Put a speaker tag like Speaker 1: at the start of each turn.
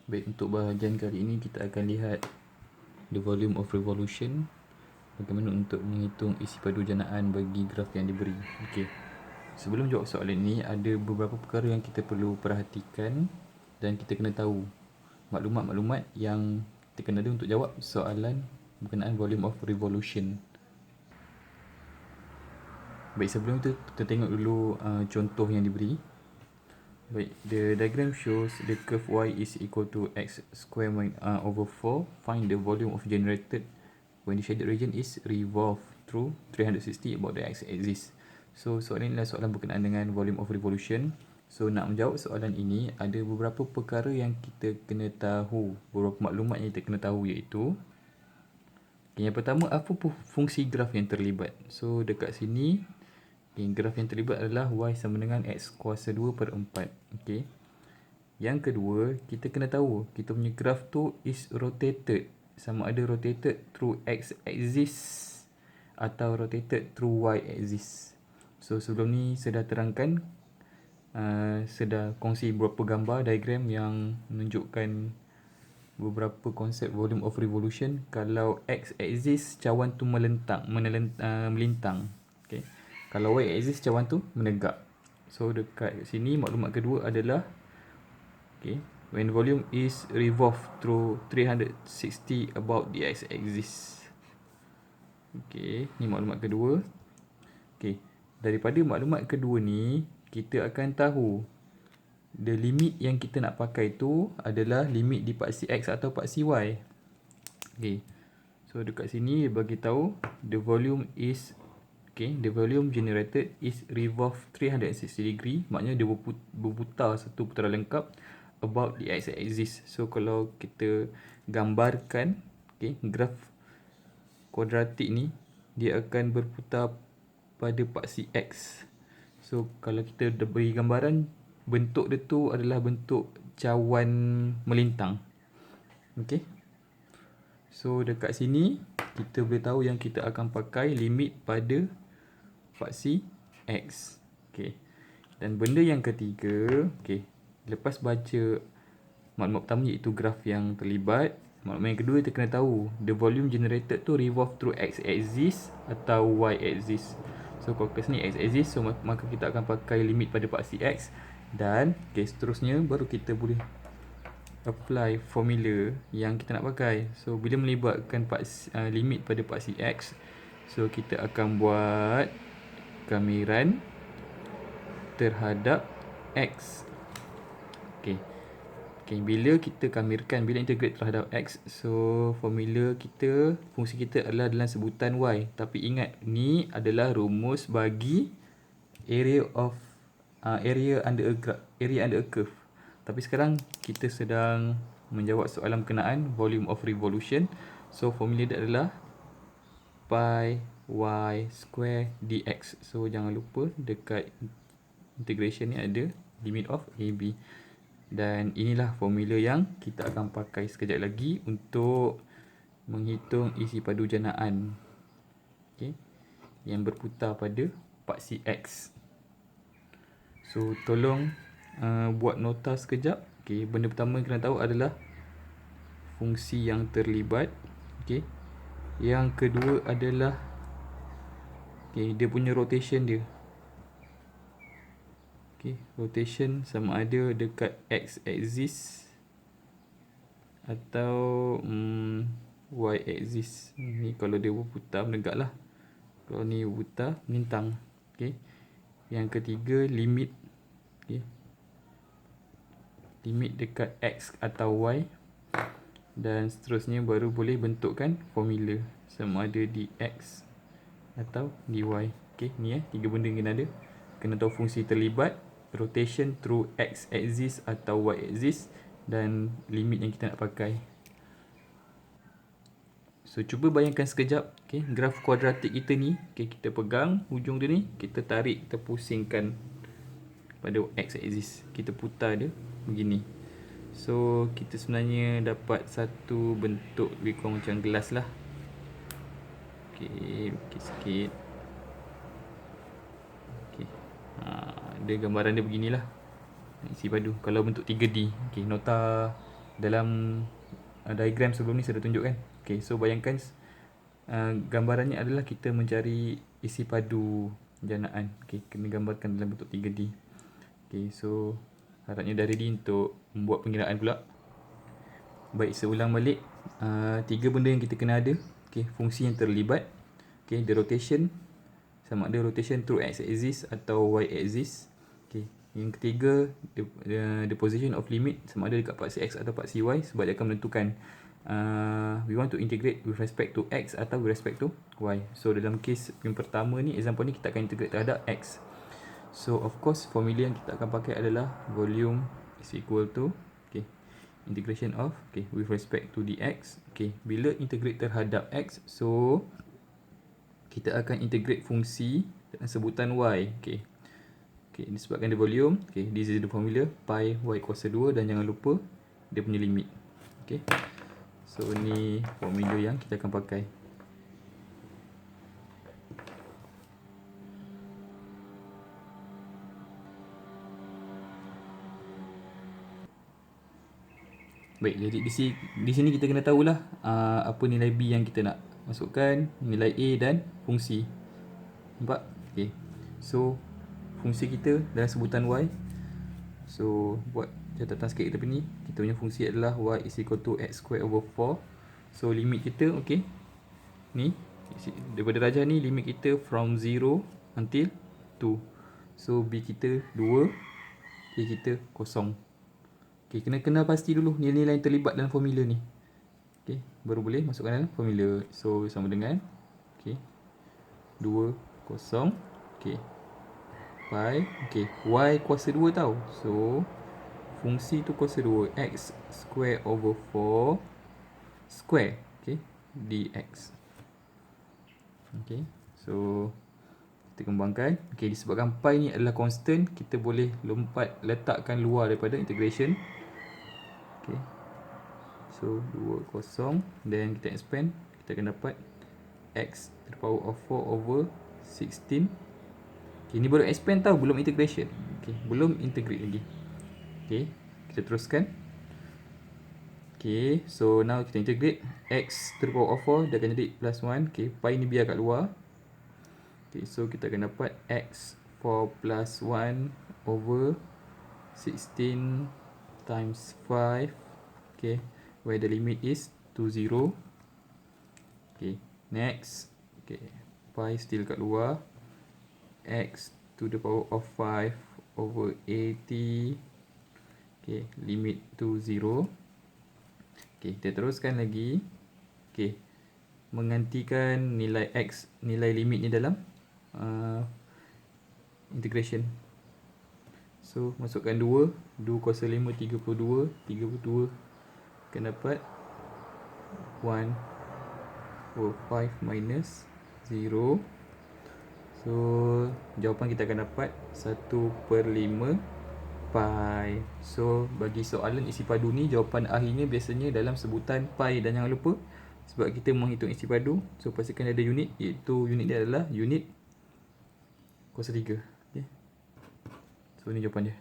Speaker 1: Baik, untuk bahagian kali ini kita akan lihat the volume of revolution, bagaimana untuk menghitung isi padu janaan bagi graf yang diberi. Okey. Sebelum jawab soalan ini, ada beberapa perkara yang kita perlu perhatikan dan kita kena tahu maklumat-maklumat yang kita kena ada untuk jawab soalan berkenaan volume of revolution. Baik, sebelum itu kita tengok dulu contoh yang diberi. Baik, the diagram shows the curve y is equal to x square over 4. Find the volume of generated when the shaded region is revolved through 360 about the x-axis. So, soalan ini adalah soalan berkenaan dengan volume of revolution. So, nak menjawab soalan ini, ada beberapa perkara yang kita kena tahu, beberapa maklumat yang kita kena tahu, iaitu yang pertama, apa fungsi graf yang terlibat. So, dekat sini graf yang terlibat adalah y sama dengan x kuasa 2 per 4. Okay. Yang kedua, kita kena tahu kita punya graf tu is rotated. Sama ada rotated through x axis atau rotated through y axis. So sebelum ni saya dah terangkan, saya dah kongsi beberapa gambar diagram yang menunjukkan beberapa konsep volume of revolution. Kalau x axis cawan tu melintang. Okay. Kalau y axis cawan tu menegak. So dekat sini maklumat kedua adalah when volume is revolved through 360 about the x axis. Ni maklumat kedua. Daripada maklumat kedua ni, kita akan tahu the limit yang kita nak pakai tu adalah limit di paksi x atau paksi y. So dekat sini dia bagi tahu the volume is the volume generated is revolved 360 degree, maknanya dia berputar satu putaran lengkap about the x axis. So kalau kita gambarkan graf kuadratik ni, dia akan berputar pada paksi x. So kalau kita beri gambaran, bentuk dia tu adalah bentuk cawan melintang. So dekat sini kita boleh tahu yang kita akan pakai limit pada paksi x. Dan benda yang ketiga, lepas baca maklumat pertama iaitu graf yang terlibat, maklumat yang kedua kita kena tahu the volume generated tu revolve through x axis atau y axis. So kalau kat sini x axis, so maka kita akan pakai limit pada paksi x. Dan seterusnya baru kita boleh apply formula yang kita nak pakai. So bila melibatkan limit pada paksi x, so kita akan buat kamiran terhadap x. Bila kita kamirkan, bila integrate terhadap x, so formula kita, fungsi kita adalah dalam sebutan y. Tapi ingat, ni adalah rumus bagi area under a curve. Tapi sekarang kita sedang menjawab soalan berkenaan volume of revolution. So formula dia adalah pi y square dx. So jangan lupa dekat integration ni ada limit of AB. Dan inilah formula yang kita akan pakai sekejap lagi untuk menghitung isi padu janaan yang berputar pada paksi x. So tolong buat nota sekejap. Benda pertama yang kena tahu adalah fungsi yang terlibat. Yang kedua adalah dia punya rotation dia. Rotation sama ada dekat x axis atau y axis. Ni kalau dia berputar menegak lah. Kalau ni berputar melintang. Yang ketiga, limit. Limit dekat x atau y. Dan seterusnya baru boleh bentukkan formula sama ada di x atau dy. Ni tiga benda yang kena ada. Kena tahu fungsi terlibat, rotation through x axis atau y axis, dan limit yang kita nak pakai. So cuba bayangkan sekejap, graf kuadratik kita ni, kita pegang hujung dia ni, kita tarik, kita pusingkan pada x axis, kita putar dia begini. So kita sebenarnya dapat satu bentuk lebih kurang macam gelas lah. Lukis sikit. Dia gambaran dia beginilah, isi padu kalau bentuk 3D. Nota dalam diagram sebelum ni saya dah tunjukkan. Okay, so bayangkan gambarannya adalah kita mencari isi padu janaan. Okay, kena gambarkan dalam bentuk 3D. Okay, so harapnya dah ready untuk membuat pengiraan pula. Baik, saya ulang balik. 3 benda yang kita kena ada. Okay, fungsi yang terlibat. Okay, the rotation, sama ada rotation through x-axis atau y-axis. Okay, yang ketiga, the position of limit, sama ada dekat paksi x atau paksi y, sebab dia akan menentukan we want to integrate with respect to x atau with respect to y. So dalam case yang pertama ni, example ni, kita akan integrate terhadap x. So of course formula yang kita akan pakai adalah volume is equal to, okay, integration of, okay, with respect to dx. Okay, bila integrate terhadap x, so kita akan integrate fungsi dengan sebutan y. Okay, okay, disebabkan dia volume. Okay, this is the formula, pi y kuasa 2, dan jangan lupa dia punya limit. Okay, so ni formula yang kita akan pakai. Baik, jadi di sini kita kena tahulah apa nilai B yang kita nak masukkan, nilai A dan fungsi. Nampak? Okay. So fungsi kita dalam sebutan y. So buat catatan sikit kita ni. Kita punya fungsi adalah y is equal to x square over 4. So limit kita, okay, ni daripada darjah ni, limit kita from 0 until 2. So B kita 2, A kita kosong. Okay, kena kenal pasti dulu nilai-nilai yang terlibat dalam formula ni. Okay, baru boleh masukkan dalam formula. So sama dengan, okay, 2 kosong, okay, pi, okay, y kuasa 2 tau. So fungsi tu kuasa 2, x square over 4 square, okay, dx. Okay, so kita kembangkan. Okay, disebabkan pi ni adalah constant, kita boleh lompat letakkan luar daripada integration. Okay, so 2 kosong, then kita expand, kita akan dapat x to the power of 4 over 16. Okay, ni baru expand tau, belum integration. Okay, belum integrate lagi. Okay, kita teruskan. Okay, so now kita integrate x to the power of 4, dia akan jadi plus 1. Okay, pi ni biar kat luar. Okay, so kita akan dapat x 4 plus 1 over 16 times 5. Okay, where the limit is to 0. Okay, next. Okay, pi still kat luar. X to the power of 5 over 80. Okay, limit to 0. Okay, kita teruskan lagi. Okay, menggantikan nilai x, nilai limit ni dalam integration. So masukkan 2, 2 kuasa 5, 32, 32 akan dapat 1 over 5 minus 0. So jawapan kita akan dapat 1/5 pi. So bagi soalan isi padu ni, jawapan akhirnya biasanya dalam sebutan pi. Dan jangan lupa, sebab kita menghitung isi padu, so pastikan ada unit, iaitu unit dia adalah unit kuasa 3. Okay, so ni jawapan dia.